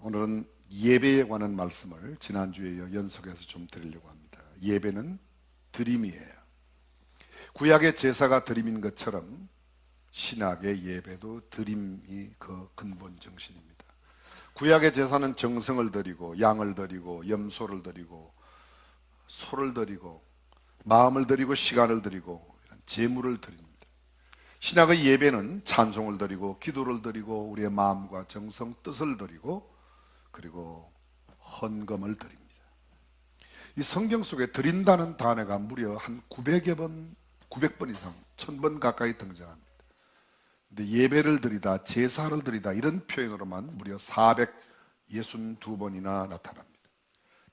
오늘은 예배에 관한 말씀을 지난주에 연속해서 좀 드리려고 합니다. 예배는 드림이에요. 구약의 제사가 드림인 것처럼 신약의 예배도 드림이 그 근본 정신입니다. 구약의 제사는 정성을 드리고 양을 드리고 염소를 드리고 소를 드리고 마음을 드리고 시간을 드리고 재물을 드립니다. 신약의 예배는 찬송을 드리고 기도를 드리고 우리의 마음과 정성 뜻을 드리고 그리고 헌금을 드립니다. 이 성경 속에 드린다는 단어가 무려 한 900번 이상 1000번 가까이 등장합니다. 근데 예배를 드리다 제사를 드리다 이런 표현으로만 무려 462번이나 나타납니다.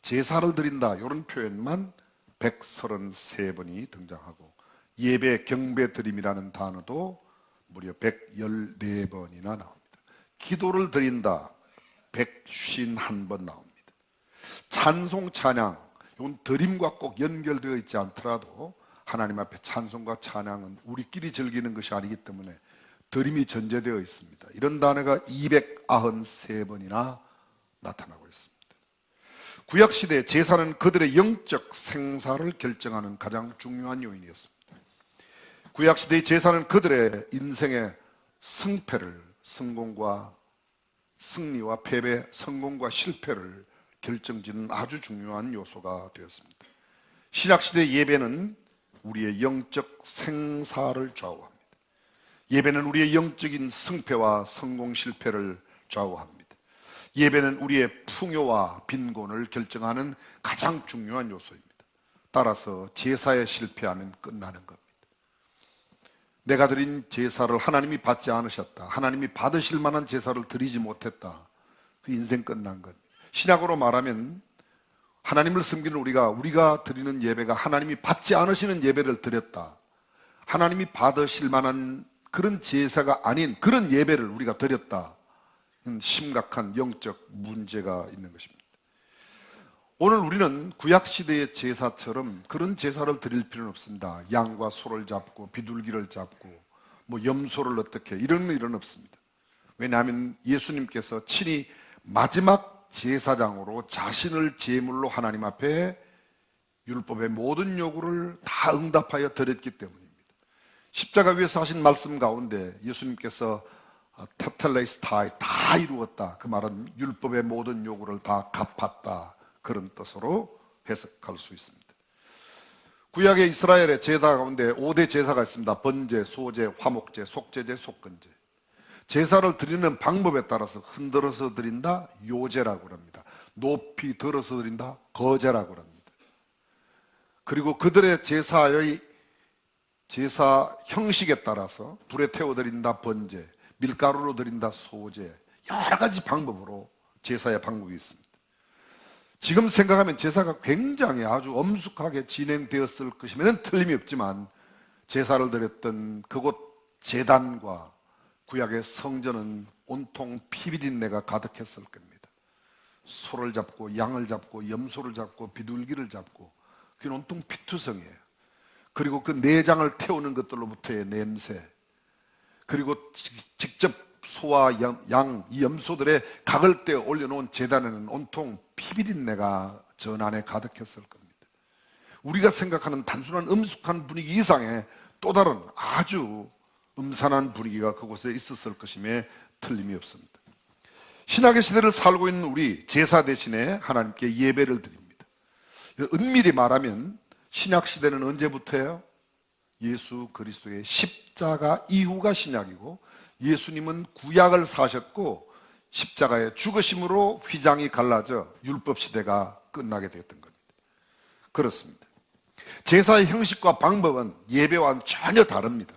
제사를 드린다 이런 표현만 133번이 등장하고 예배 경배 드림이라는 단어도 무려 114번이나 나옵니다. 기도를 드린다 151번 나옵니다. 찬송 찬양 이건 드림과 꼭 연결되어 있지 않더라도 하나님 앞에 찬송과 찬양은 우리끼리 즐기는 것이 아니기 때문에 드림이 전제되어 있습니다. 이런 단어가 293번이나 나타나고 있습니다. 구약시대 제사는 그들의 영적 생사를 결정하는 가장 중요한 요인이었습니다. 구약시대의 제사는 그들의 인생의 승패를, 성공과 승리와 패배, 성공과 실패를 결정짓는 아주 중요한 요소가 되었습니다. 신약시대 예배는 우리의 영적 생사를 좌우합니다. 예배는 우리의 영적인 승패와 성공 실패를 좌우합니다. 예배는 우리의 풍요와 빈곤을 결정하는 가장 중요한 요소입니다. 따라서 제사에 실패하면 끝나는 겁니다. 내가 드린 제사를 하나님이 받지 않으셨다, 하나님이 받으실 만한 제사를 드리지 못했다, 그 인생 끝난 것. 신약으로 말하면 하나님을 섬기는 우리가 드리는 예배가 하나님이 받지 않으시는 예배를 드렸다, 하나님이 받으실 만한 그런 제사가 아닌 그런 예배를 우리가 드렸다, 심각한 영적 문제가 있는 것입니다. 오늘 우리는 구약시대의 제사처럼 그런 제사를 드릴 필요는 없습니다. 양과 소를 잡고 비둘기를 잡고 뭐 염소를 어떻게 이런 일은 없습니다. 왜냐하면 예수님께서 친히 마지막 제사장으로 자신을 제물로 하나님 앞에 율법의 모든 요구를 다 응답하여 드렸기 때문입니다. 십자가 위에서 하신 말씀 가운데 예수님께서 테텔레스타이 다 이루었다, 그 말은 율법의 모든 요구를 다 갚았다, 그런 뜻으로 해석할 수 있습니다. 구약의 이스라엘의 제사 가운데 5대 제사가 있습니다. 번제, 소제, 화목제, 속제제, 속건제. 제사를 드리는 방법에 따라서 흔들어서 드린다, 요제라고 합니다. 높이 들어서 드린다, 거제라고 합니다. 그리고 그들의 제사의 제사 형식에 따라서 불에 태워 드린다, 번제, 밀가루로 드린다, 소제, 여러 가지 방법으로 제사의 방법이 있습니다. 지금 생각하면 제사가 굉장히 아주 엄숙하게 진행되었을 것이면 틀림이 없지만 제사를 드렸던 그곳 제단과 구약의 성전은 온통 피비린내가 가득했을 겁니다. 소를 잡고 양을 잡고 염소를 잡고 비둘기를 잡고 그게 온통 피투성이에요. 그리고 그 내장을 태우는 것들로부터의 냄새, 그리고 직접 소와 양, 이 염소들의 각을 떼어 올려놓은 제단에는 온통 피비린내가 전 안에 가득했을 겁니다. 우리가 생각하는 단순한 엄숙한 분위기 이상의 또 다른 아주 음산한 분위기가 그곳에 있었을 것임에 틀림이 없습니다. 신약의 시대를 살고 있는 우리, 제사 대신에 하나님께 예배를 드립니다. 은밀히 말하면 신약 시대는 언제부터예요? 예수 그리스도의 십자가 이후가 신약이고 예수님은 구약을 사셨고 십자가의 죽으심으로 휘장이 갈라져 율법 시대가 끝나게 되었던 겁니다. 그렇습니다. 제사의 형식과 방법은 예배와는 전혀 다릅니다.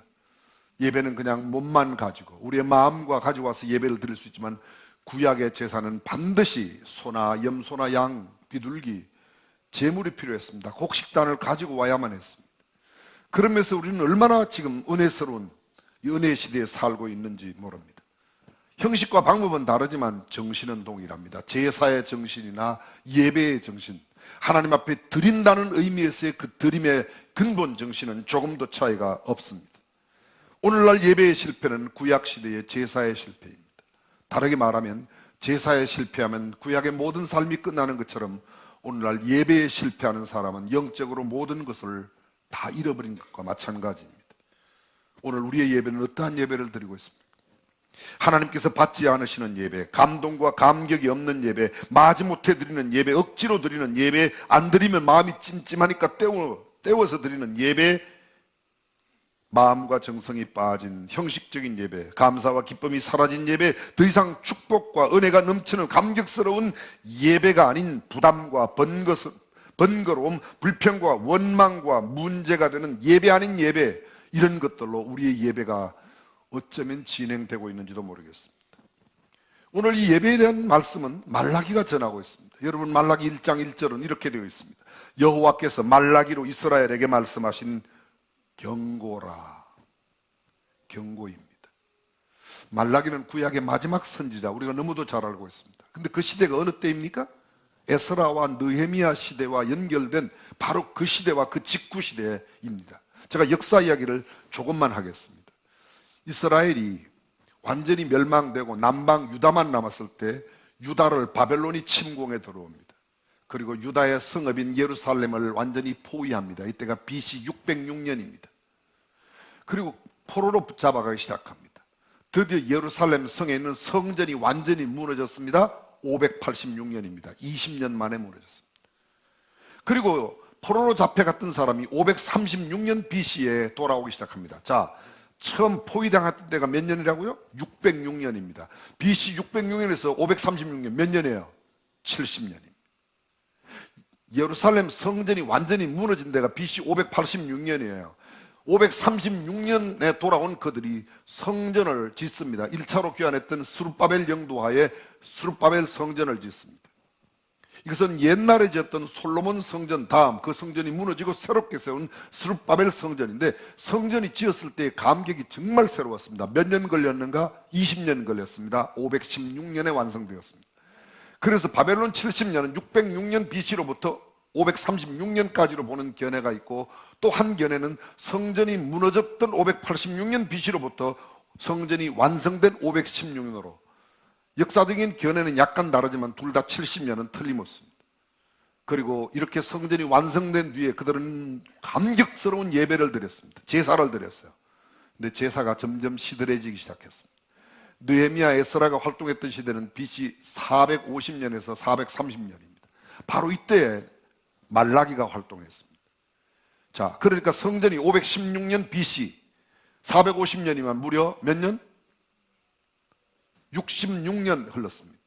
예배는 그냥 몸만 가지고 우리의 마음과 가지고 와서 예배를 드릴 수 있지만 구약의 제사는 반드시 소나 염소나 양, 비둘기, 제물이 필요했습니다. 곡식단을 가지고 와야만 했습니다. 그러면서 우리는 얼마나 지금 은혜스러운 이 은혜의 시대에 살고 있는지 모릅니다. 형식과 방법은 다르지만 정신은 동일합니다. 제사의 정신이나 예배의 정신, 하나님 앞에 드린다는 의미에서의 그 드림의 근본 정신은 조금도 차이가 없습니다. 오늘날 예배의 실패는 구약시대의 제사의 실패입니다. 다르게 말하면 제사에 실패하면 구약의 모든 삶이 끝나는 것처럼 오늘날 예배에 실패하는 사람은 영적으로 모든 것을 다 잃어버린 것과 마찬가지입니다. 오늘 우리의 예배는 어떠한 예배를 드리고 있습니까? 하나님께서 받지 않으시는 예배, 감동과 감격이 없는 예배, 마지못해 드리는 예배, 억지로 드리는 예배, 안 드리면 마음이 찜찜하니까 때워서 드리는 예배, 마음과 정성이 빠진 형식적인 예배, 감사와 기쁨이 사라진 예배, 더 이상 축복과 은혜가 넘치는 감격스러운 예배가 아닌 부담과 번거로움, 불평과 원망과 문제가 되는 예배 아닌 예배, 이런 것들로 우리의 예배가 어쩌면 진행되고 있는지도 모르겠습니다. 오늘 이 예배에 대한 말씀은 말라기가 전하고 있습니다. 여러분, 말라기 1장 1절은 이렇게 되어 있습니다. 여호와께서 말라기로 이스라엘에게 말씀하신 경고라. 경고입니다. 말라기는 구약의 마지막 선지자, 우리가 너무도 잘 알고 있습니다. 근데 그 시대가 어느 때입니까? 에스라와 느헤미야 시대와 연결된 바로 그 시대와 그 직후 시대입니다. 제가 역사 이야기를 조금만 하겠습니다. 이스라엘이 완전히 멸망되고 남방 유다만 남았을 때 유다를 바벨론이 침공해 들어옵니다. 그리고 유다의 성읍인 예루살렘을 완전히 포위합니다. 이때가 BC 606년입니다. 그리고 포로로 붙잡아가기 시작합니다. 드디어 예루살렘 성에 있는 성전이 완전히 무너졌습니다. 586년입니다. 20년 만에 무너졌습니다. 그리고 포로로 잡혀갔던 사람이 536년 BC에 돌아오기 시작합니다. 자, 처음 포위당했던 때가 몇 년이라고요? 606년입니다. BC 606년에서 536년 몇 년이에요? 70년입니다. 예루살렘 성전이 완전히 무너진 데가 BC 586년이에요. 536년에 돌아온 그들이 성전을 짓습니다. 1차로 귀환했던 스룹바벨 영도하에 스룹바벨 성전을 짓습니다. 이것은 옛날에 지었던 솔로몬 성전 다음 그 성전이 무너지고 새롭게 세운 스룹바벨 성전인데, 성전이 지었을 때의 감격이 정말 새로웠습니다. 몇 년 걸렸는가? 20년 걸렸습니다. 516년에 완성되었습니다. 그래서 바벨론 70년은 606년 BC로부터 536년까지로 보는 견해가 있고, 또 한 견해는 성전이 무너졌던 586년 BC로부터 성전이 완성된 516년으로, 역사적인 견해는 약간 다르지만 둘 다 70년은 틀림없습니다. 그리고 이렇게 성전이 완성된 뒤에 그들은 감격스러운 예배를 드렸습니다. 제사를 드렸어요. 근데 제사가 점점 시들해지기 시작했습니다. 느헤미야, 에스라가 활동했던 시대는 BC 450년에서 430년입니다. 바로 이때에 말라기가 활동했습니다. 자, 그러니까 성전이 516년 BC 450년이면 무려 몇 년? 66년 흘렀습니다.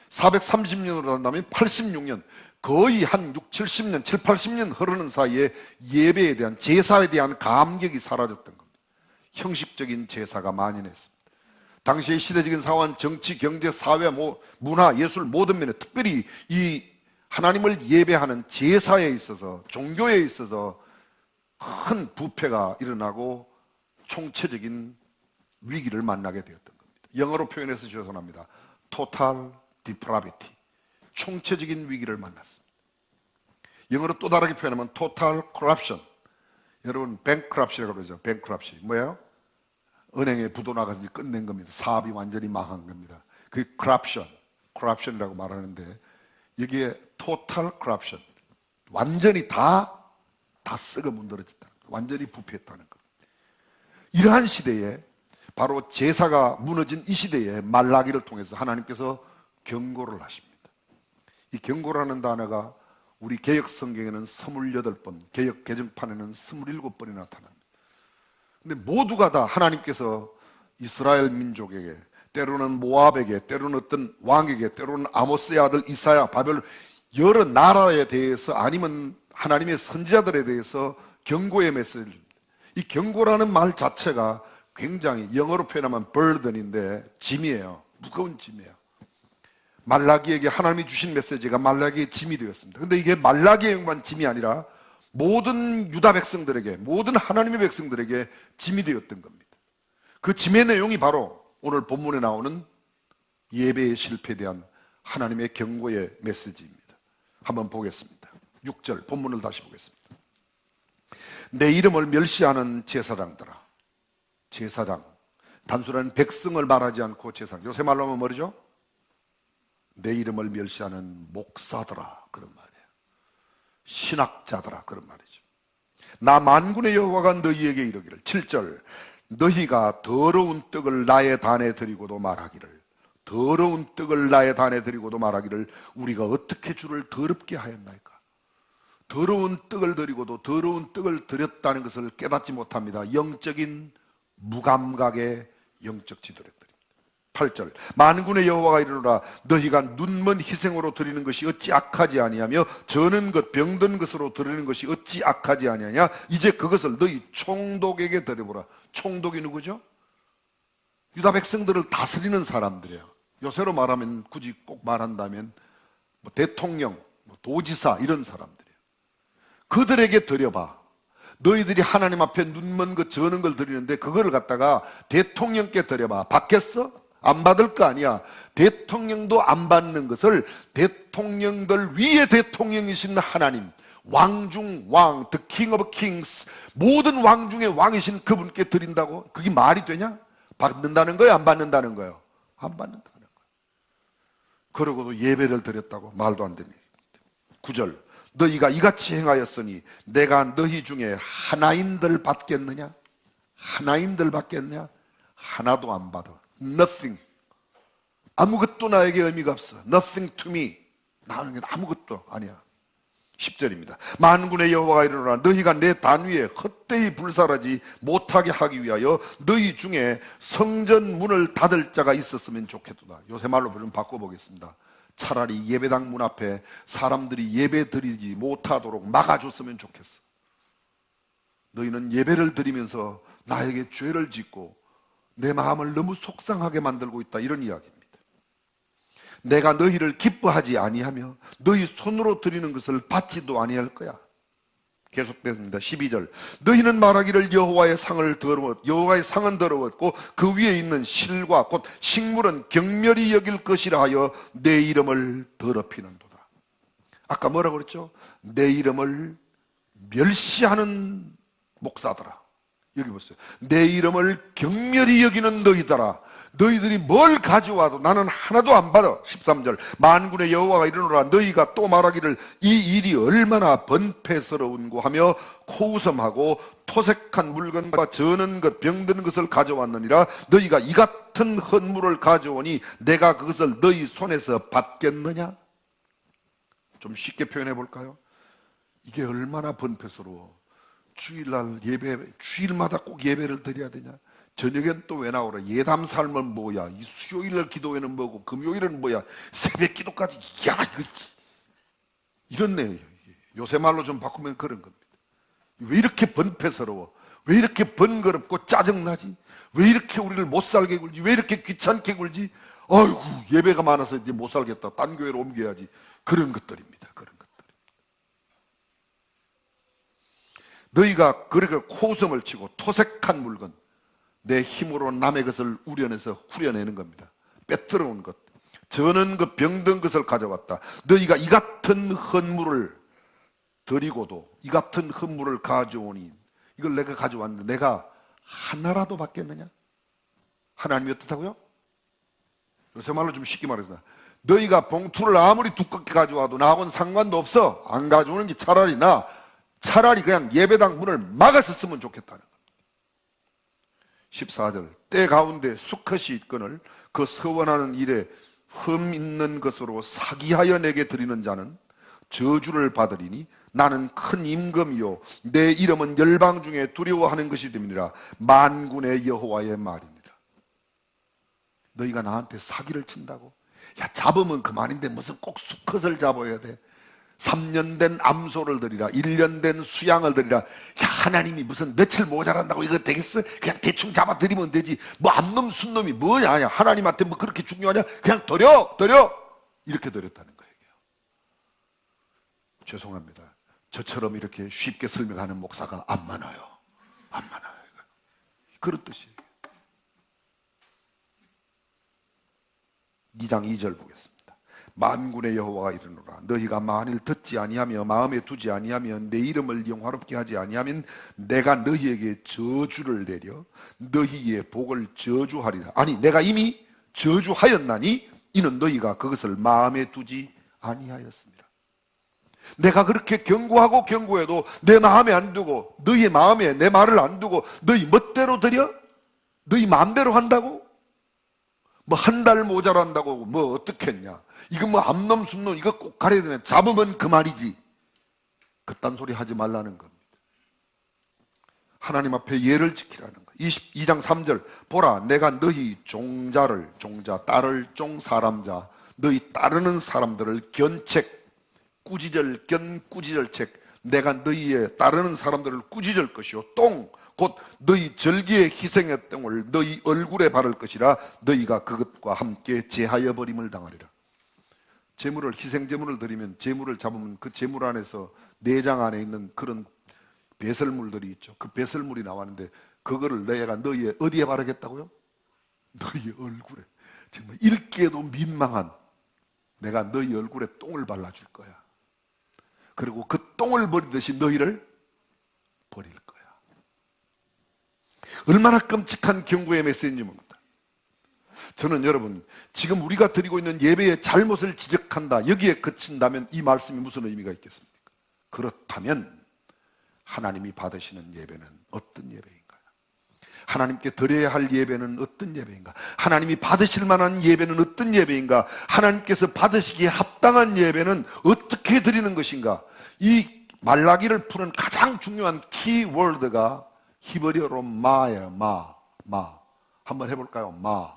430년으로 한다면 86년, 거의 한 6, 70년, 7, 80년 흐르는 사이에 예배에 대한, 제사에 대한 감격이 사라졌던 겁니다. 형식적인 제사가 만연했습니다. 당시의 시대적인 상황, 정치, 경제, 사회, 문화, 예술 모든 면에, 특별히 이 하나님을 예배하는 제사에 있어서, 종교에 있어서 큰 부패가 일어나고 총체적인 위기를 만나게 되었던 겁니다. 영어로 표현해서 죄송합니다. Total depravity. 총체적인 위기를 만났습니다. 영어로 또 다르게 표현하면 Total corruption. 여러분, bankruptcy라고 그러죠. bankruptcy. 뭐예요? 은행에 부도 나가서 끝낸 겁니다. 사업이 완전히 망한 겁니다. 그게 corruption이라고 말하는데, 여기에 total corruption, 완전히 다 썩어 문드러졌다, 완전히 부패했다는 것. 이러한 시대에, 바로 제사가 무너진 이 시대에 말라기를 통해서 하나님께서 경고를 하십니다. 이 경고라는 단어가 우리 개역 성경에는 28번, 개역 개정판에는 27번이 나타납니다. 근데 모두가 다 하나님께서 이스라엘 민족에게, 때로는 모압에게, 때로는 어떤 왕에게, 때로는 아모스의 아들 이사야, 바벨론, 여러 나라에 대해서, 아니면 하나님의 선지자들에 대해서 경고의 메시지를 줍니다. 이 경고라는 말 자체가 굉장히, 영어로 표현하면 burden인데 짐이에요. 무거운 짐이에요. 말라기에게 하나님이 주신 메시지가 말라기의 짐이 되었습니다. 근데 이게 말라기에만 짐이 아니라 모든 유다 백성들에게, 모든 하나님의 백성들에게 짐이 되었던 겁니다. 그 짐의 내용이 바로 오늘 본문에 나오는 예배의 실패에 대한 하나님의 경고의 메시지입니다. 한번 보겠습니다. 6절 본문을 다시 보겠습니다. 내 이름을 멸시하는 제사장들아. 제사장, 단순한 백성을 말하지 않고 제사장, 요새 말로 하면 뭐죠? 내 이름을 멸시하는 목사들아, 그런 말이에요. 신학자들아, 그런 말이죠. 나 만군의 여호와가 너희에게 이르기를, 7절, 너희가 더러운 떡을 나의 단에 드리고도 말하기를, 더러운 떡을 나의 단에 드리고도 말하기를, 우리가 어떻게 주를 더럽게 하였나이까. 더러운 떡을 드리고도 더러운 떡을 드렸다는 것을 깨닫지 못합니다. 영적인 무감각의 영적 지도력들입니다. 8절, 만군의 여호와가 이르노라, 너희가 눈먼 희생으로 드리는 것이 어찌 악하지 아니하며 저는 것 병든 것으로 드리는 것이 어찌 악하지 아니하냐. 이제 그것을 너희 총독에게 드려보라. 총독이 누구죠? 유다 백성들을 다스리는 사람들이에요. 요새로 말하면, 굳이 꼭 말한다면 뭐 대통령, 뭐 도지사, 이런 사람들이에요. 그들에게 드려봐. 너희들이 하나님 앞에 눈먼 것 저는 걸 드리는데 그거를 갖다가 대통령께 드려봐. 받겠어? 안 받을 거 아니야. 대통령도 안 받는 것을 대통령들 위에 대통령이신 하나님, 왕 중 왕, the king of kings, 모든 왕 중에 왕이신 그분께 드린다고? 그게 말이 되냐? 받는다는 거예요? 안 받는다는 거예요? 안 받는다는 거예요. 그러고도 예배를 드렸다고? 말도 안 됩니다. 9절, 너희가 이같이 행하였으니 내가 너희 중에 하나인들 받겠느냐? 하나인들 받겠냐? 하나도 안 받아. Nothing. 아무것도 나에게 의미가 없어. Nothing to me. 나는 아무것도 아니야. 10절입니다. 만군의 여호와가 이르노라, 너희가 내 단 위에 헛되이 불살하지 못하게 하기 위하여 너희 중에 성전 문을 닫을 자가 있었으면 좋겠도다. 요새 말로 좀 바꿔보겠습니다. 차라리 예배당 문 앞에 사람들이 예배 드리지 못하도록 막아줬으면 좋겠어. 너희는 예배를 드리면서 나에게 죄를 짓고 내 마음을 너무 속상하게 만들고 있다, 이런 이야기입니다. 내가 너희를 기뻐하지 아니하며 너희 손으로 드리는 것을 받지도 아니할 거야. 계속됩니다. 12절, 너희는 말하기를 여호와의 상은 더러웠고 그 위에 있는 실과 곧 식물은 경멸히 여길 것이라 하여 내 이름을 더럽히는도다. 아까 뭐라고 그랬죠? 내 이름을 멸시하는 목사들아. 여기 보세요. 내 이름을 경멸히 여기는 너희들아. 너희들이 뭘 가져와도 나는 하나도 안 받아. 13절, 만군의 여호와가 이르노라, 너희가 또 말하기를 이 일이 얼마나 번패스러운고 하며 코웃음하고 토색한 물건과 저는 것 병든 것을 가져왔느니라. 너희가 이 같은 헌물을 가져오니 내가 그것을 너희 손에서 받겠느냐? 좀 쉽게 표현해 볼까요? 이게 얼마나 번패스러워. 주일날 예배, 주일마다 꼭 예배를 드려야 되냐? 저녁엔 또 왜 나오라? 예담 삶은 뭐야? 이 수요일날 기도회는 뭐고 금요일은 뭐야? 새벽 기도까지. 야, 이렇네. 요새 말로 좀 바꾸면 그런 겁니다. 왜 이렇게 번패스러워? 왜 이렇게 번거롭고 짜증나지? 왜 이렇게 우리를 못 살게 굴지? 왜 이렇게 귀찮게 굴지? 아이고, 예배가 많아서 이제 못 살겠다, 딴 교회로 옮겨야지. 그런 것들입니다. 그런 것들. 너희가 그렇게 코웃음을 치고 토색한 물건, 내 힘으로 남의 것을 우려내서 후려내는 겁니다. 빼뜨려온 것, 저는 그 병든 것을 가져왔다. 너희가 이 같은 헌물을 드리고도 이 같은 헌물을 가져오니, 이걸 내가 가져왔는데 내가 하나라도 받겠느냐? 하나님이 어떻다고요? 요새 말로 좀 쉽게 말해서, 너희가 봉투를 아무리 두껍게 가져와도 나하고는 상관도 없어. 안 가져오는 게 차라리 그냥 예배당 문을 막았었으면 좋겠다는 거예요. 14절, 때 가운데 수컷이 있거늘 그 서원하는 일에 흠 있는 것으로 사기하여 내게 드리는 자는 저주를 받으리니 나는 큰 임금이요 내 이름은 열방 중에 두려워하는 것이 됨이니라. 만군의 여호와의 말이니라. 너희가 나한테 사기를 친다고? 야, 잡으면 그만인데 무슨 꼭 수컷을 잡아야 돼? 3년 된 암소를 드리라, 1년 된 수양을 드리라. 야, 하나님이 무슨 며칠 모자란다고 이거 되겠어? 그냥 대충 잡아드리면 되지. 뭐 암놈 순놈이 뭐냐? 야, 하나님한테 뭐 그렇게 중요하냐? 그냥 드려 이렇게 드렸다는 거예요. 죄송합니다. 저처럼 이렇게 쉽게 설명하는 목사가 안 많아요. 안 많아요. 그런 뜻이에요. 2장 2절 보겠습니다. 만군의 여호와가 이르노라, 너희가 만일 듣지 아니하며 마음에 두지 아니하면 내 이름을 영화롭게 하지 아니하면 내가 너희에게 저주를 내려 너희의 복을 저주하리라. 아니, 내가 이미 저주하였나니 이는 너희가 그것을 마음에 두지 아니하였습니다. 내가 그렇게 경고하고 경고해도 내 마음에 안 두고, 너희의 마음에 내 말을 안 두고 너희 멋대로 드려? 너희 마음대로 한다고? 뭐 한 달 모자란다고 뭐 어떻겠냐, 이거 뭐 암놈 순놈 이거 꼭 가려야 되네, 잡으면 그만이지. 그딴 소리 하지 말라는 겁니다. 하나님 앞에 예를 지키라는 거예요. 22장 3절 보라, 내가 너희 종자를, 종자 딸을 종 사람자, 너희 따르는 사람들을 견책, 꾸짖을 꾸짖을책, 내가 너희의 따르는 사람들을 꾸짖을 것이요 똥 곧 너희 절기에 희생의 똥을 너희 얼굴에 바를 것이라 너희가 그것과 함께 제하여 버림을 당하리라. 제물을, 희생 제물을 드리면, 제물을 잡으면 그 제물 안에서 내장 안에 있는 그런 배설물들이 있죠. 그 배설물이 나왔는데 그거를 내가 너희의 어디에 바르겠다고요? 너희 얼굴에. 정말 읽기에도 민망한, 내가 너희 얼굴에 똥을 발라줄 거야. 그리고 그 똥을 버리듯이 너희를 버릴 거야. 얼마나 끔찍한 경고의 메시지인지 모릅니다. 저는 여러분, 지금 우리가 드리고 있는 예배의 잘못을 지적한다, 여기에 그친다면 이 말씀이 무슨 의미가 있겠습니까? 그렇다면 하나님이 받으시는 예배는 어떤 예배인가요? 하나님께 드려야 할 예배는 어떤 예배인가? 하나님이 받으실 만한 예배는 어떤 예배인가? 하나님께서 받으시기에 합당한 예배는 어떻게 드리는 것인가? 이 말라기를 푸는 가장 중요한 키워드가 히브리어로 마예요. 마. 한번 해볼까요? 마.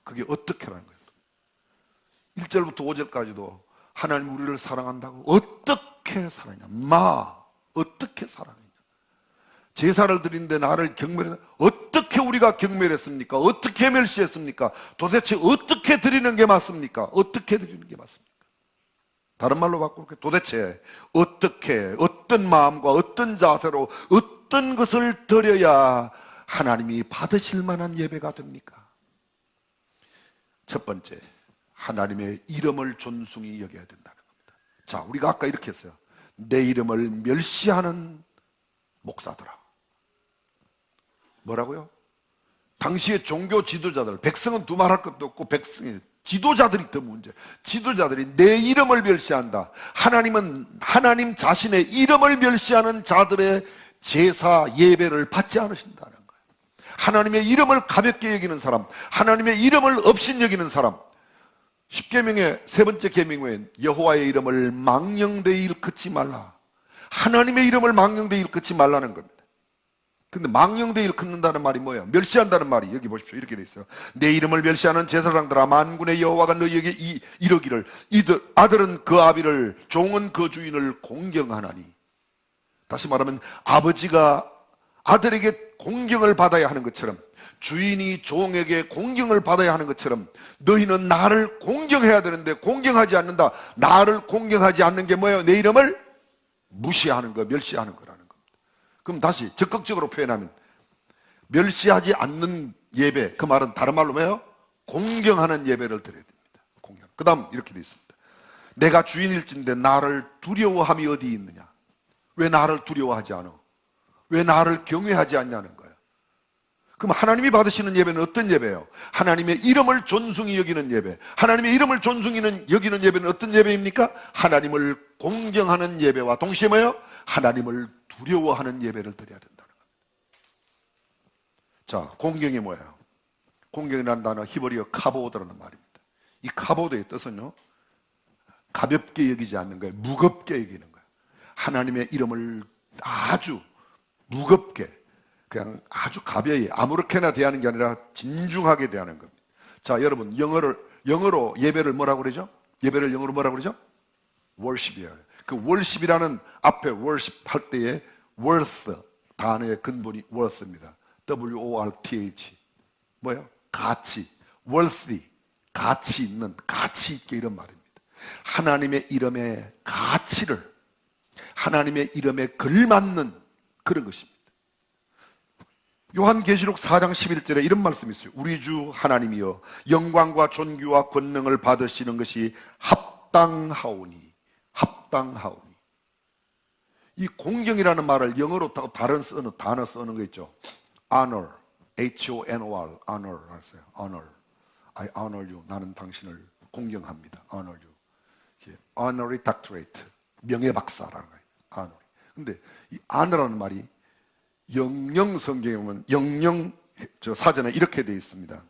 그게 어떻게라는 거예요. 1절부터 5절까지도 하나님 우리를 사랑한다고, 어떻게 사랑하냐? 어떻게 사랑하냐? 제사를 드리는데 나를 경멸했다. 어떻게 우리가 경멸했습니까? 어떻게 멸시했습니까? 도대체 어떻게 드리는 게 맞습니까? 어떻게 드리는 게 맞습니까? 다른 말로 바꾸면 도대체 어떻게, 어떤 마음과 어떤 자세로 어떤 것을 드려야 하나님이 받으실 만한 예배가 됩니까? 첫 번째, 하나님의 이름을 존중히 여겨야 된다는 겁니다. 자, 우리가 아까 이렇게 했어요. 내 이름을 멸시하는 목사들아. 뭐라고요? 당시의 종교 지도자들, 백성은 두말할 것도 없고 백성이, 지도자들이 더 문제. 지도자들이 내 이름을 멸시한다. 하나님은 하나님 자신의 이름을 멸시하는 자들의 제사 예배를 받지 않으신다는 거예요. 하나님의 이름을 가볍게 여기는 사람, 하나님의 이름을 업신여기는 사람, 십계명의 세 번째 계명은 여호와의 이름을 망령되이 일컫지 말라. 하나님의 이름을 망령되이 일컫지 말라는 겁니다. 근데 망령되이 일컫는다는 말이 뭐예요? 멸시한다는 말이, 여기 보십시오. 이렇게 돼 있어요. 내 이름을 멸시하는 제사장들아, 만군의 여호와가 너희에게 이러기를, 이들 아들은 그 아비를, 종은 그 주인을 공경하나니. 다시 말하면 아버지가 아들에게 공경을 받아야 하는 것처럼, 주인이 종에게 공경을 받아야 하는 것처럼 너희는 나를 공경해야 되는데 공경하지 않는다. 나를 공경하지 않는 게 뭐예요? 내 이름을 무시하는 거, 멸시하는 거라는 겁니다. 그럼 다시 적극적으로 표현하면 멸시하지 않는 예배, 그 말은 다른 말로 뭐예요? 공경하는 예배를 드려야 됩니다. 공경. 그 다음 이렇게 되어 있습니다. 내가 주인일진데 나를 두려워함이 어디 있느냐? 왜 나를 두려워하지 않아? 왜 나를 경외하지 않냐는 거예요. 그럼 하나님이 받으시는 예배는 어떤 예배예요? 하나님의 이름을 존중히 여기는 예배. 하나님의 이름을 존중히 여기는 예배는 어떤 예배입니까? 하나님을 공경하는 예배와 동시에 뭐예요? 하나님을 두려워하는 예배를 드려야 된다는 겁니다. 자, 공경이 뭐예요? 공경이라는 단어 히브리어 카보드라는 말입니다. 이 카보드의 뜻은요, 가볍게 여기지 않는 거예요. 무겁게 여기는 거예요. 하나님의 이름을 아주 무겁게, 그냥 아주 가벼이 아무렇게나 대하는 게 아니라 진중하게 대하는 겁니다. 자, 여러분, 영어로 예배를 뭐라고 그러죠? 예배를 영어로 뭐라고 그러죠? worship이에요. 그 worship이라는 앞에 worship 할 때의 worth 단어의 근본이 worth입니다. W-O-R-T-H. 뭐예요? 가치. worthy. 가치 있는, 가치 있게, 이런 말입니다. 하나님의 이름의 가치를, 하나님의 이름에 걸맞는 그런 것입니다. 요한계시록 4장 11절에 이런 말씀이 있어요. 우리 주 하나님이여, 영광과 존귀와 권능을 받으시는 것이 합당하오니. 합당하오니. 이 공경이라는 말을 영어로 다른 단어 쓰는 거 있죠. honor, H-O-N-O-R, honor. honor. I honor you. 나는 당신을 공경합니다. honor you. honorary doctorate, 명예 박사라는 거예요. honor. 근데 이 honor라는 말이 영영 성경에 보면 영영 저 사전에 이렇게 되어 있습니다.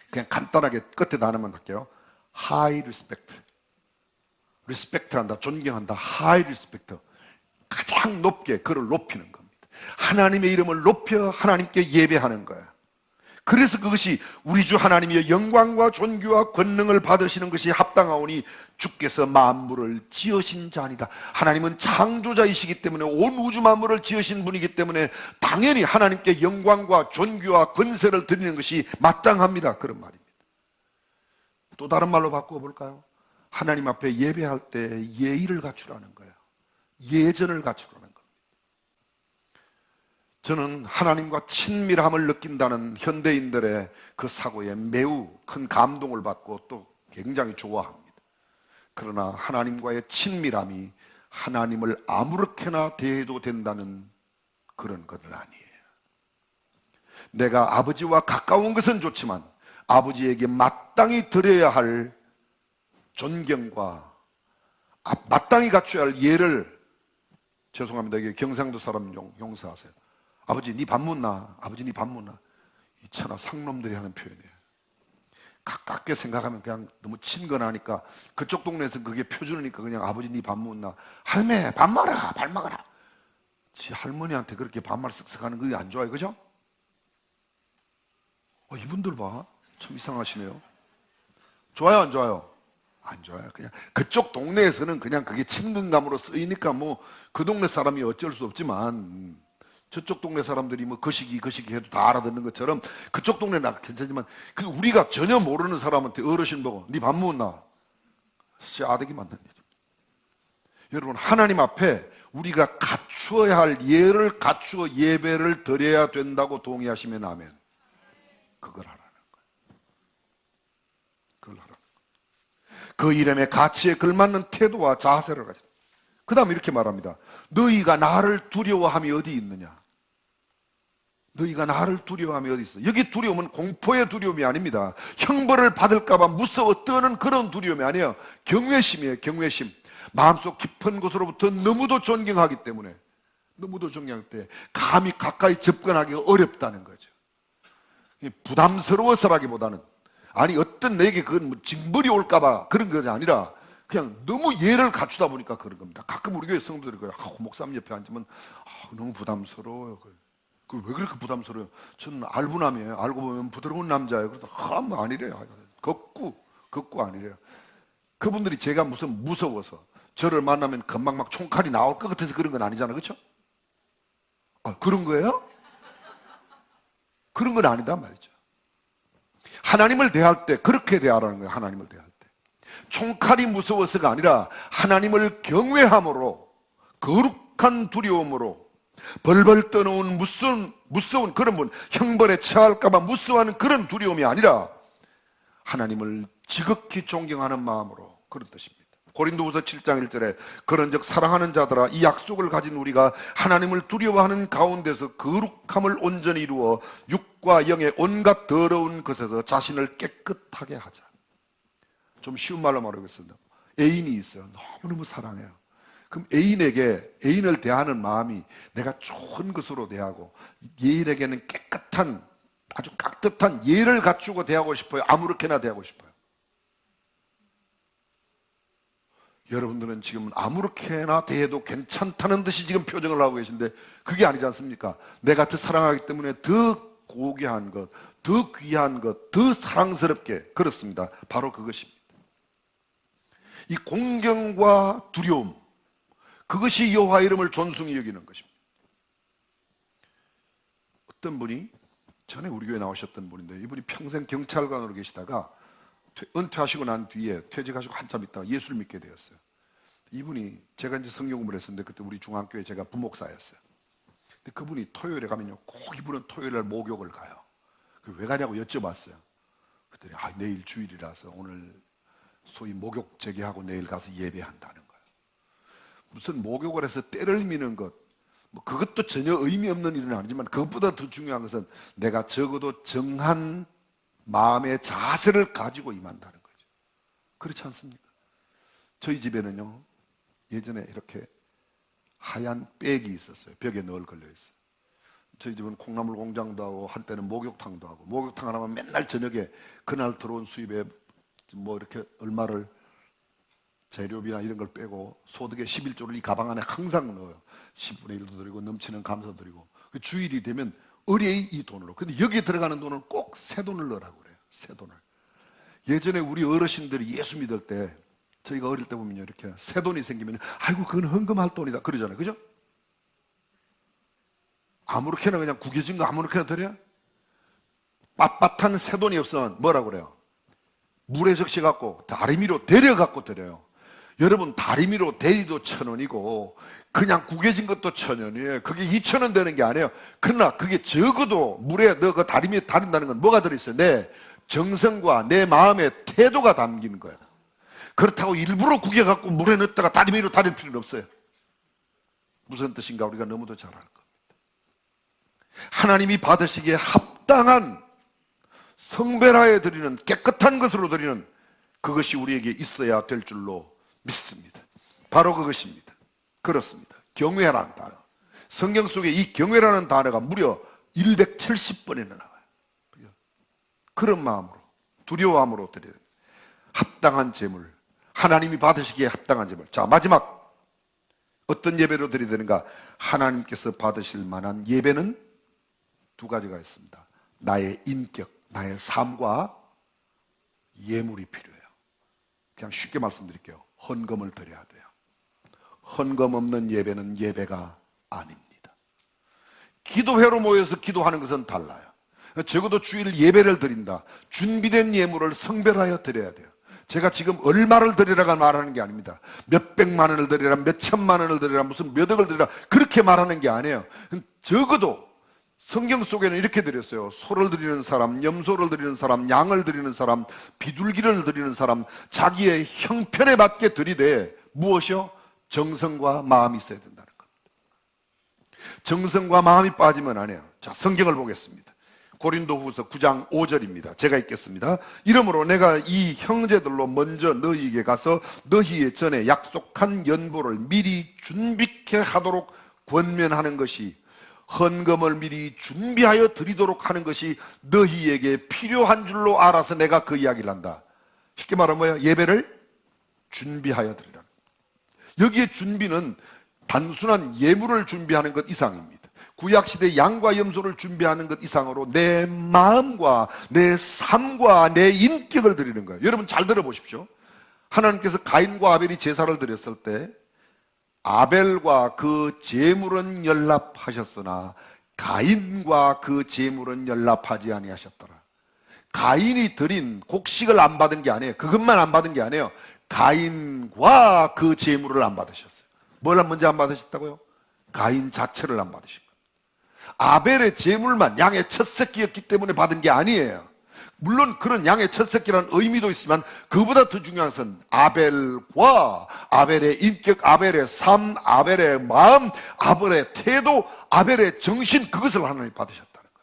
그냥 간단하게 끝에 하나만 할게요. high respect. respect 한다, 존경한다, high respect. 가장 높게 그를 높이는 겁니다. 하나님의 이름을 높여 하나님께 예배하는 거예요. 그래서 그것이 우리 주 하나님의 영광과 존귀와 권능을 받으시는 것이 합당하오니 주께서 만물을 지으신 자니라. 하나님은 창조자이시기 때문에 온 우주 만물을 지으신 분이기 때문에 당연히 하나님께 영광과 존귀와 권세를 드리는 것이 마땅합니다. 그런 말입니다. 또 다른 말로 바꾸어 볼까요? 하나님 앞에 예배할 때 예의를 갖추라는 거예요. 예전을 갖추라는 겁니다. 저는 하나님과 친밀함을 느낀다는 현대인들의 그 사고에 매우 큰 감동을 받고 또 굉장히 좋아합니다. 그러나 하나님과의 친밀함이 하나님을 아무렇게나 대해도 된다는 그런 것은 아니에요. 내가 아버지와 가까운 것은 좋지만 아버지에게 마땅히 드려야 할 존경과 마땅히 갖춰야 할 예를, 죄송합니다, 이게 경상도 사람 용서하세요. 아버지 네 밥 묻나? 아버지 네 밥 묻나? 이 천하 상놈들이 하는 표현이에요. 가깝게 생각하면 그냥 너무 친근하니까, 그쪽 동네에서 그게 표준이니까 그냥 아버지 네 밥 묻나? 할매 밥 먹어라, 밥 먹어라. 지 할머니한테 그렇게 반말 쓱쓱 하는 거 안 좋아해, 그죠? 이분들 봐, 참 이상하시네요. 좋아요, 안 좋아요? 안 좋아요. 그냥 그쪽 동네에서는 그냥 그게 친근감으로 쓰이니까 뭐 그 동네 사람이 어쩔 수 없지만, 저쪽 동네 사람들이 뭐 거시기 해도 다 알아듣는 것처럼 그쪽 동네는 괜찮지만, 우리가 전혀 모르는 사람한테 어르신 보고 네 밥 먹었나? 아득이 맞는 거죠. 여러분, 하나님 앞에 우리가 갖추어야 할 예를 갖추어 예배를 드려야 된다고 동의하시면 아멘. 그걸 하라는 거예요. 그걸 하라는 거예요. 그 이름의 가치에 걸맞는 태도와 자세를 가져. 그 다음에 이렇게 말합니다. 너희가 나를 두려워함이 어디 있느냐? 너희가 나를 두려워함이 어디 있어? 여기 두려움은 공포의 두려움이 아닙니다. 형벌을 받을까봐 무서워 떠는 그런 두려움이 아니에요. 경외심이에요. 경외심. 마음속 깊은 곳으로부터 너무도 존경하기 때문에, 너무도 존경할 때 감히 가까이 접근하기가 어렵다는 거죠. 부담스러워서라기보다는, 아니 어떤 내게 그건 뭐 징벌이 올까봐 그런 것이 아니라 그냥 너무 예를 갖추다 보니까 그런 겁니다. 가끔 우리 교회 성도들이 그래요. 목사님 옆에 앉으면 너무 부담스러워요. 왜 그렇게 부담스러워요? 저는 알부남이에요. 알고 보면 부드러운 남자예요. 그러다 뭐 아니래요. 걷고 아니래요. 그분들이 제가 무슨 무서워서 저를 만나면 금방 막 총칼이 나올 것 같아서 그런 건 아니잖아요. 그렇죠? 그런 거예요? 그런 건 아니다 말이죠. 하나님을 대할 때 그렇게 대하라는 거예요. 하나님을 대할 때 총칼이 무서워서가 아니라 하나님을 경외함으로, 거룩한 두려움으로, 벌벌 떠놓은 무서운 그런 분, 형벌에 처할까봐 무서워하는 그런 두려움이 아니라 하나님을 지극히 존경하는 마음으로, 그런 뜻입니다. 고린도후서 7장 1절에 그런즉 사랑하는 자들아, 이 약속을 가진 우리가 하나님을 두려워하는 가운데서 거룩함을 온전히 이루어 육과 영의 온갖 더러운 것에서 자신을 깨끗하게 하자. 좀 쉬운 말로 말하겠습니다. 애인이 있어요. 너무너무 사랑해요. 그럼 애인을 대하는 마음이 내가 좋은 것으로 대하고, 애인에게는 깨끗한, 아주 깍듯한 예를 갖추고 대하고 싶어요? 아무렇게나 대하고 싶어요? 여러분들은 지금 아무렇게나 대해도 괜찮다는 듯이 지금 표정을 하고 계신데 그게 아니지 않습니까? 내가 더 사랑하기 때문에 더 고귀한 것, 더 귀한 것, 더 사랑스럽게, 그렇습니다. 바로 그것입니다. 이 공경과 두려움, 그것이 여호와 이름을 존중히 여기는 것입니다. 어떤 분이 전에 우리 교회 나오셨던 분인데, 이분이 평생 경찰관으로 계시다가 은퇴하시고 난 뒤에 퇴직하시고 한참 있다가 예수를 믿게 되었어요. 이분이, 제가 이제 성경 공부를 했었는데 그때 우리 중학교에 제가 부목사였어요. 근데 그분이 토요일에 가면요, 꼭 이분은 토요일날 목욕을 가요. 왜 가냐고 여쭤봤어요. 그랬더니 내일 주일이라서 오늘 소위 목욕 제기하고 내일 가서 예배한다는 거예요. 무슨 목욕을 해서 때를 미는 것, 뭐 그것도 전혀 의미 없는 일은 아니지만 그것보다 더 중요한 것은 내가 적어도 정한 마음의 자세를 가지고 임한다는 거죠. 그렇지 않습니까? 저희 집에는요, 예전에 이렇게 하얀 백이 있었어요. 벽에 늘 걸려있어요. 저희 집은 콩나물 공장도 하고 한때는 목욕탕도 하고, 목욕탕 하나만 맨날 저녁에 그날 들어온 수입에 뭐 이렇게 얼마를 재료비나 이런 걸 빼고 소득의 11조를 이 가방 안에 항상 넣어요. 10분의 1도 드리고 넘치는 감사 드리고, 그 주일이 되면 의뢰의 이 돈으로. 근데 여기에 들어가는 돈은 꼭 새 돈을 넣으라고 그래요. 새 돈을. 예전에 우리 어르신들이 예수 믿을 때, 저희가 어릴 때 보면요, 이렇게 새 돈이 생기면 아이고 그건 헌금할 돈이다 그러잖아요. 그죠? 아무렇게나 그냥 구겨진 거 아무렇게나 드려? 빳빳한 새 돈이 없으면 뭐라고 그래요? 물에 적셔갖고 다리미로 데려갖고 드려요. 여러분, 다리미로 대리도 1,000원이고 그냥 구겨진 것도 1,000원이에요. 그게 2,000원 되는 게 아니에요. 그러나 그게 적어도 물에 너 그 다리미에 다린다는 건 뭐가 들어있어요? 내 정성과 내 마음의 태도가 담긴 거예요. 그렇다고 일부러 구겨갖고 물에 넣었다가 다리미로 다릴 필요는 없어요. 무슨 뜻인가 우리가 너무도 잘 알 겁니다. 하나님이 받으시기에 합당한 성별하여 드리는 깨끗한 것으로 드리는 그것이 우리에게 있어야 될 줄로 믿습니다. 바로 그것입니다. 그렇습니다. 경외라는 단어. 성경 속에 이 경외라는 단어가 무려 170번이나 나와요. 그런 마음으로, 두려워함으로 드려야 됩니다. 합당한 제물, 하나님이 받으시기에 합당한 제물. 자, 마지막 어떤 예배로 드려야 되는가? 하나님께서 받으실 만한 예배는 두 가지가 있습니다. 나의 인격, 나의 삶과 예물이 필요해요. 그냥 쉽게 말씀드릴게요. 헌금을 드려야 돼요. 헌금 없는 예배는 예배가 아닙니다. 기도회로 모여서 기도하는 것은 달라요. 적어도 주일 예배를 드린다. 준비된 예물을 성별하여 드려야 돼요. 제가 지금 얼마를 드리라고 말하는 게 아닙니다. 몇 백만 원을 드리라, 몇 천만 원을 드리라, 무슨 몇 억을 드리라 그렇게 말하는 게 아니에요. 적어도 성경 속에는 이렇게 드렸어요. 소를 드리는 사람, 염소를 드리는 사람, 양을 드리는 사람, 비둘기를 드리는 사람, 자기의 형편에 맞게 드리되 무엇이요? 정성과 마음이 있어야 된다는 겁니다. 정성과 마음이 빠지면 안 해요. 자, 성경을 보겠습니다. 고린도후서 9장 5절입니다. 제가 읽겠습니다. 이러므로 내가 이 형제들로 먼저 너희에게 가서 너희의 전에 약속한 연보를 미리 준비케 하도록 권면하는 것이, 헌금을 미리 준비하여 드리도록 하는 것이 너희에게 필요한 줄로 알아서 내가 그 이야기를 한다. 쉽게 말하면 뭐예요? 예배를 준비하여 드리라. 여기에 준비는 단순한 예물을 준비하는 것 이상입니다. 구약시대 양과 염소를 준비하는 것 이상으로 내 마음과 내 삶과 내 인격을 드리는 거예요. 여러분 잘 들어보십시오. 하나님께서 가인과 아벨이 제사를 드렸을 때 아벨과 그 제물은 연락하셨으나 가인과 그 제물은 연락하지 아니하셨더라. 가인이 드린 곡식을 안 받은 게 아니에요. 그것만 안 받은 게 아니에요. 가인과 그 제물을 안 받으셨어요. 뭘 먼저 안 받으셨다고요? 가인 자체를 안 받으신 거예요. 아벨의 제물만 양의 첫 새끼였기 때문에 받은 게 아니에요. 물론 그런 양의 첫 새끼라는 의미도 있지만 그보다 더 중요한 것은 아벨과 아벨의 인격, 아벨의 삶, 아벨의 마음, 아벨의 태도, 아벨의 정신, 그것을 하나님 받으셨다는 것.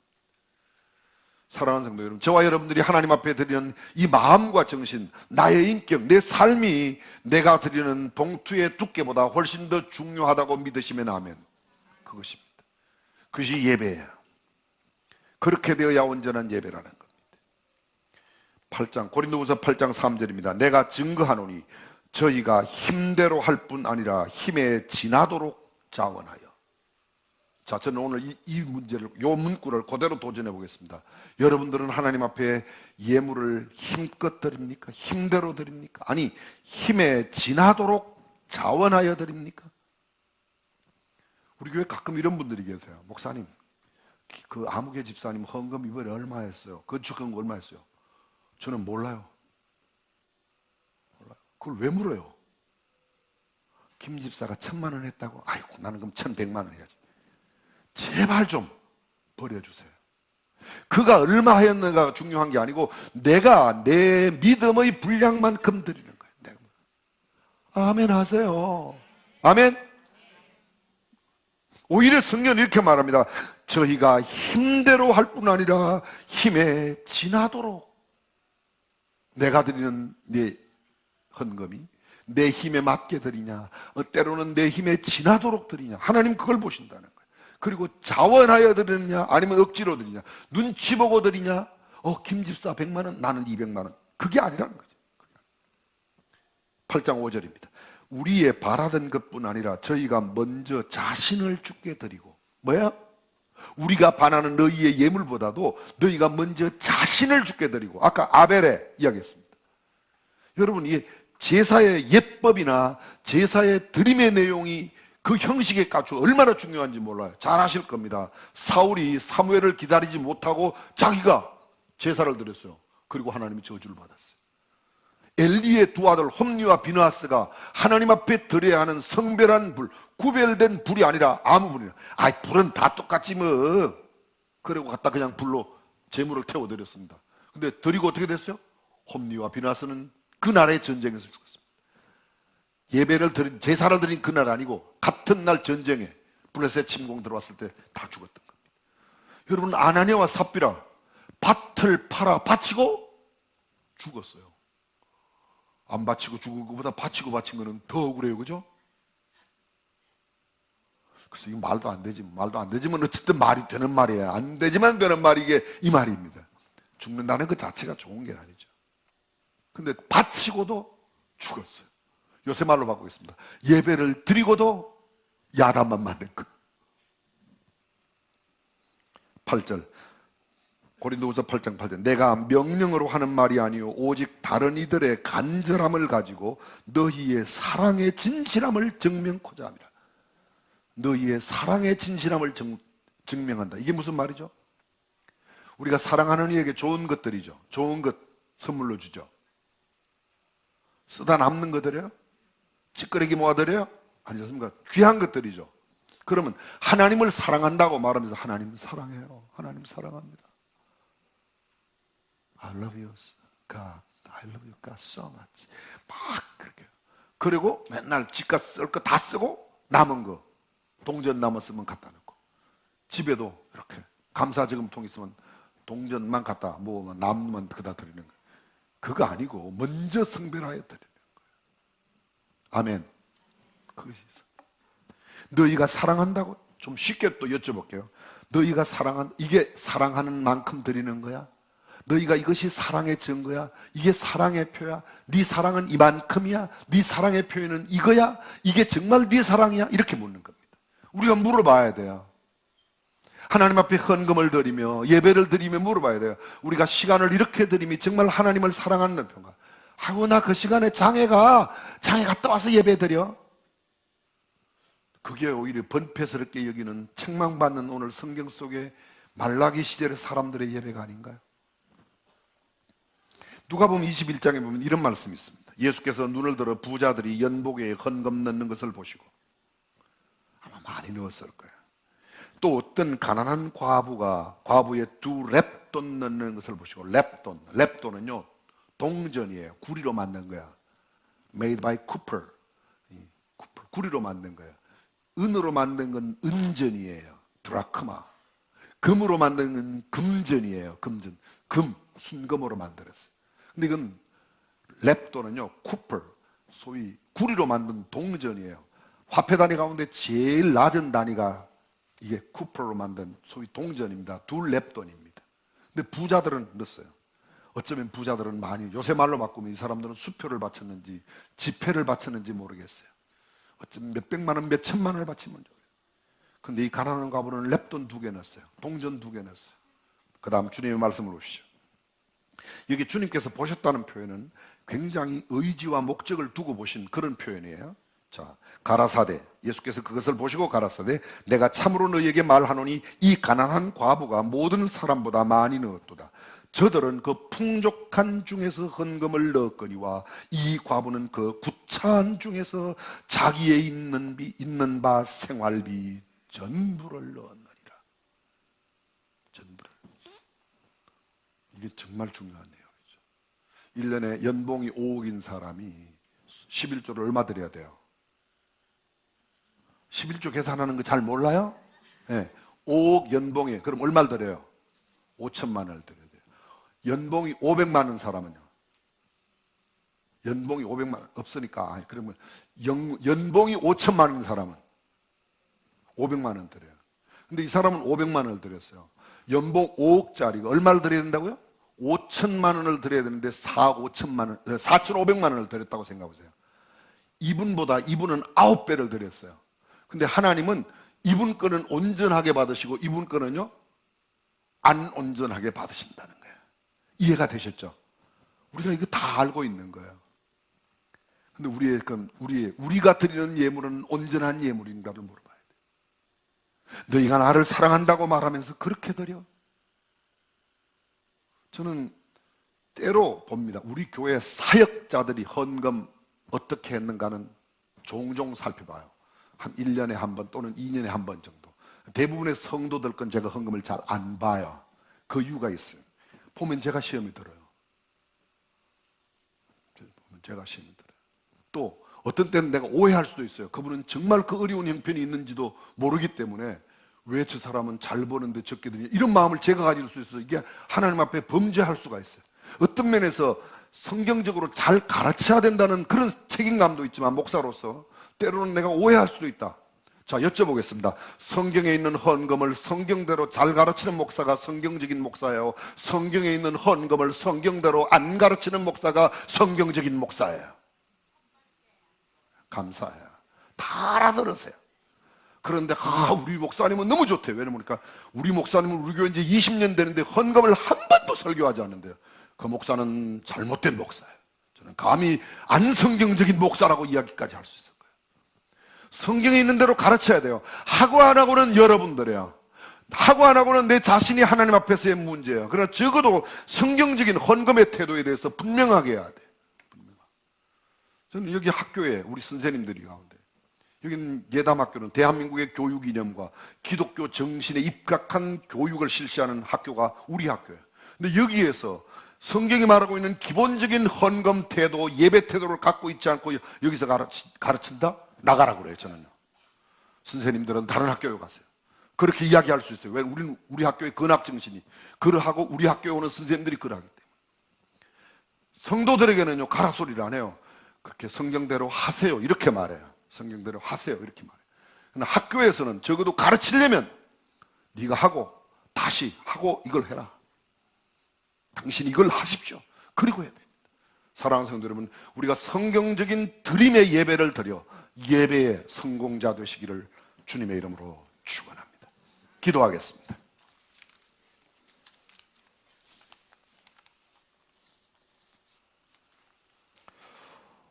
사랑하는 성도 여러분, 저와 여러분들이 하나님 앞에 드리는 이 마음과 정신, 나의 인격, 내 삶이 내가 드리는 봉투의 두께보다 훨씬 더 중요하다고 믿으시면 아멘. 그것입니다. 그것이 예배예요. 그렇게 되어야 온전한 예배라는 것. 8장, 고린도후서 8장 3절입니다. 내가 증거하노니 저희가 힘대로 할 뿐 아니라 힘에 지나도록 자원하여. 자, 저는 오늘 이 문제를, 이 문구를 그대로 도전해 보겠습니다. 여러분들은 하나님 앞에 예물을 힘껏 드립니까? 힘대로 드립니까? 아니, 힘에 지나도록 자원하여 드립니까? 우리 교회 가끔 이런 분들이 계세요. 목사님, 그 아무개 집사님 헌금 이번에 얼마 했어요? 건축한 거 얼마 했어요? 저는 몰라요. 그걸 왜 물어요? 김 집사가 1,000만 원 했다고? 아이고, 나는 그럼 1,100만 원 해야지. 제발 좀 버려주세요. 그가 얼마 했는가가 중요한 게 아니고 내가 내 믿음의 분량만큼 드리는 거예요. 내가. 아멘 하세요. 아멘. 오히려 성경은 이렇게 말합니다. 저희가 힘대로 할 뿐 아니라 힘에 지나도록 내가 드리는 내 헌금이 내 힘에 맞게 드리냐, 때로는 내 힘에 지나도록 드리냐, 하나님 그걸 보신다는 거예요. 그리고 자원하여 드리느냐 아니면 억지로 드리냐, 눈치 보고 드리냐, 김 집사 100만 원 나는 200만 원, 그게 아니라는 거죠. 8장 5절입니다. 우리의 바라던 것뿐 아니라 저희가 먼저 자신을 주께 드리고, 뭐야? 우리가 바라는 너희의 예물보다도 너희가 먼저 자신을 주께 드리고, 아까 아벨에 이야기했습니다. 여러분, 이 제사의 예법이나 제사의 드림의 내용이 그 형식에 갖추어 얼마나 중요한지 몰라요. 잘 아실 겁니다. 사울이 사무엘을 기다리지 못하고 자기가 제사를 드렸어요. 그리고 하나님이 저주를 받았어요. 엘리의 두 아들 홈니와 비느하스가 하나님 앞에 드려야 하는 성별한 불, 구별된 불이 아니라 아무 불이나, 불은 다 똑같지 뭐, 그리고 갖다 그냥 불로 제물을 태워드렸습니다. 근데 드리고 어떻게 됐어요? 홈니와 비느하스는 그 나라의 전쟁에서 죽었습니다. 예배를 드린, 제사를 드린 그날 아니고 같은 날 전쟁에 블레셋 침공 들어왔을 때 다 죽었던 겁니다. 여러분, 아나니아와 삽비라 밭을 팔아 바치고 죽었어요. 안 바치고 죽은 것보다 바치고 바친 거는 더 억울해요, 그죠? 그래서 이거 말도 안 되지, 말도 안 되지만 어쨌든 말이 되는 말이에요. 안 되지만 되는 말이 이게 이 말입니다. 죽는다는 그 자체가 좋은 게 아니죠. 근데 바치고도 죽었어요. 요새 말로 바꾸겠습니다. 예배를 드리고도 야단만 맞는 거. 8절 고린도후서 8장 8절 내가 명령으로 하는 말이 아니요 오직 다른 이들의 간절함을 가지고 너희의 사랑의 진실함을 증명코자 합니다. 너희의 사랑의 진실함을 증명한다. 이게 무슨 말이죠? 우리가 사랑하는 이에게 좋은 것들이죠. 좋은 것 선물로 주죠. 쓰다 남는 거 드려요? 찌끄레기 모아 드려요? 아니었습니까? 귀한 것들이죠. 그러면 하나님을 사랑한다고 말하면서 하나님 사랑해요. 하나님 사랑합니다. I love you, God. I love you, God, so much. 막 그렇게. 그리고 맨날 집값 쓸 거 다 쓰고 남은 거 동전 남았으면 갖다 놓고, 집에도 이렇게 감사저금통 있으면 동전만 갖다 모으면 남으면 그다 드리는 거예요. 그거 아니고 먼저 성별하여 드리는 거예요. 아멘. 그것이 있어. 너희가 사랑한다고? 좀 쉽게 또 여쭤볼게요. 너희가 이게 사랑하는 만큼 드리는 거야? 너희가 이것이 사랑의 증거야? 이게 사랑의 표야? 네 사랑은 이만큼이야? 네 사랑의 표현은 이거야? 이게 정말 네 사랑이야? 이렇게 묻는 겁니다. 우리가 물어봐야 돼요. 하나님 앞에 헌금을 드리며 예배를 드리며 물어봐야 돼요. 우리가 시간을 이렇게 드리면 정말 하나님을 사랑하는 편가? 하고 나 그 시간에 장에 갔다 와서 예배 드려? 그게 오히려 번패스럽게 여기는 책망받는 오늘 성경 속의 말라기 시절의 사람들의 예배가 아닌가요? 누가복음 21장에 보면 이런 말씀이 있습니다. 예수께서 눈을 들어 부자들이 연복에 헌금 넣는 것을 보시고, 아마 많이 넣었을 거예요. 또 어떤 가난한 과부의 2렙돈 넣는 것을 보시고, 렙돈은요 동전이에요. 구리로 만든 거야. Made by Cooper. 구리로 만든 거예요. 은으로 만든 건 은전이에요. 드라크마. 금으로 만든 건 금전이에요. 금전. 순금으로 만들었어요. 근데 이건 렙돈은요 쿠퍼, 소위 구리로 만든 동전이에요. 화폐 단위 가운데 제일 낮은 단위가 이게 쿠퍼로 만든 소위 동전입니다. 2렙돈입니다. 근데 부자들은 넣었어요. 어쩌면 부자들은 많이, 요새 말로 바꾸면 이 사람들은 수표를 바쳤는지 지폐를 바쳤는지 모르겠어요. 어쩌면 몇백만 원, 몇천만 원을 바치면 좋아요. 근데 이 가난한 과부는 렙돈 2개 넣었어요. 동전 2개 넣었어요. 그 다음 주님의 말씀을 보시죠. 여기 주님께서 보셨다는 표현은 굉장히 의지와 목적을 두고 보신 그런 표현이에요. 자, 가라사대, 예수께서 그것을 보시고 가라사대, 내가 참으로 너희에게 말하노니 이 가난한 과부가 모든 사람보다 많이 넣었도다. 저들은 그 풍족한 중에서 헌금을 넣었거니와 이 과부는 그 구차한 중에서 자기의 있는 바 생활비 전부를 넣었느니라. 전부를. 이게 정말 중요한 내용이죠. 1년에 연봉이 5억인 사람이 11조를 얼마 드려야 돼요? 11조 계산하는 거 잘 몰라요? 네. 5억 연봉에 그럼 얼마를 드려요? 5천만 원을 드려야 돼요. 연봉이 500만 원 사람은요? 연봉이 500만 원 없으니까 그러면 연봉이 5천만 원인 사람은 500만 원 드려요. 근데 이 사람은 500만 원을 드렸어요. 연봉 5억짜리가 얼마를 드려야 된다고요? 5천만 원을 드려야 되는데 4억 5천만 원, 4,500만 원을 드렸다고 생각해보세요. 이분보다 이분은 9배를 드렸어요. 근데 하나님은 이분 거는 온전하게 받으시고 이분 거는요 안 온전하게 받으신다는 거예요. 이해가 되셨죠? 우리가 이거 다 알고 있는 거예요. 근데 우리가 드리는 예물은 온전한 예물인가를 물어봐야 돼. 너희가 나를 사랑한다고 말하면서 그렇게 드려? 저는 때로 봅니다. 우리 교회 사역자들이 헌금 어떻게 했는가는 종종 살펴봐요. 한 1년에 한 번 또는 2년에 한 번 정도. 대부분의 성도들 건 제가 헌금을 잘 안 봐요. 그 이유가 있어요. 보면 제가 시험이 들어요. 제가 시험이 들어요. 또 어떤 때는 내가 오해할 수도 있어요. 그분은 정말 그 어려운 형편이 있는지도 모르기 때문에 왜 저 사람은 잘 버는데 적게 드냐 이런 마음을 제가 가질 수 있어요. 이게 하나님 앞에 범죄할 수가 있어요. 어떤 면에서 성경적으로 잘 가르쳐야 된다는 그런 책임감도 있지만 목사로서 때로는 내가 오해할 수도 있다. 자, 여쭤보겠습니다. 성경에 있는 헌금을 성경대로 잘 가르치는 목사가 성경적인 목사예요? 성경에 있는 헌금을 성경대로 안 가르치는 목사가 성경적인 목사예요? 감사해요. 다 알아들으세요. 그런데 우리 목사님은 너무 좋대요. 왜냐면 우리 목사님은 우리 교회 이제 20년 되는데 헌금을 한 번도 설교하지 않는데요. 그 목사는 잘못된 목사예요. 저는 감히 안 성경적인 목사라고 이야기까지 할 수 있을 거예요. 성경에 있는 대로 가르쳐야 돼요. 하고 안 하고는 여러분들이에요. 하고 안 하고는 내 자신이 하나님 앞에서의 문제예요. 그러나 적어도 성경적인 헌금의 태도에 대해서 분명하게 해야 돼요. 저는 여기 학교에 우리 선생님들이 가운데, 여기는 예담학교는 대한민국의 교육 이념과 기독교 정신에 입각한 교육을 실시하는 학교가 우리 학교예요. 근데 여기에서 성경이 말하고 있는 기본적인 헌금 태도, 예배 태도를 갖고 있지 않고 여기서 가르친다? 나가라 그래요, 저는요. 선생님들은 다른 학교에 가세요. 그렇게 이야기할 수 있어요. 왜? 우리 학교의 근학 정신이 그러하고 우리 학교에 오는 선생님들이 그러하기 때문에. 성도들에게는요, 가라 소리를 안 해요. 그렇게 성경대로 하세요. 이렇게 말해요. 성경대로 하세요. 이렇게 말해요. 그러나 학교에서는 적어도 가르치려면 네가 하고 다시 하고 이걸 해라. 당신 이걸 하십시오. 그리고 해야 됩니다. 사랑하는 성도 여러분, 우리가 성경적인 드림의 예배를 드려 예배의 성공자 되시기를 주님의 이름으로 축원합니다. 기도하겠습니다.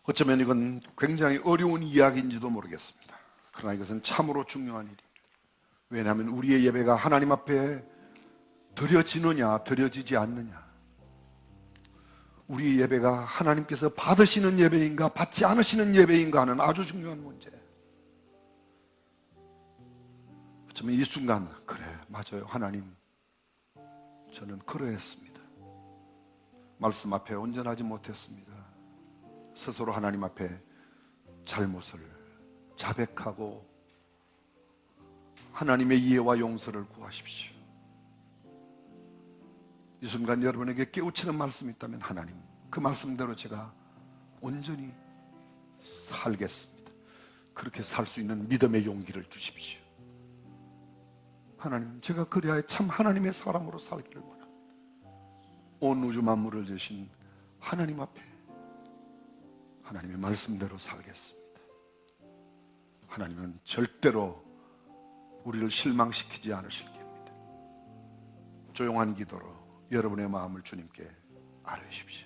어쩌면 이건 굉장히 어려운 이야기인지도 모르겠습니다. 그러나 이것은 참으로 중요한 일입니다. 왜냐하면 우리의 예배가 하나님 앞에 드려지느냐 드려지지 않느냐, 우리의 예배가 하나님께서 받으시는 예배인가 받지 않으시는 예배인가 하는 아주 중요한 문제. 어쩌면 이 순간 그래 맞아요 하나님, 저는 그러했습니다. 말씀 앞에 온전하지 못했습니다. 스스로 하나님 앞에 잘못을 자백하고 하나님의 이해와 용서를 구하십시오. 이 순간 여러분에게 깨우치는 말씀이 있다면 하나님, 그 말씀대로 제가 온전히 살겠습니다. 그렇게 살 수 있는 믿음의 용기를 주십시오. 하나님, 제가 그래야 참 하나님의 사람으로 살기를 원합니다. 온 우주 만물을 주신 하나님 앞에 하나님의 말씀대로 살겠습니다. 하나님은 절대로 우리를 실망시키지 않으실 겁니다. 조용한 기도로 여러분의 마음을 주님께 아뢰십시오.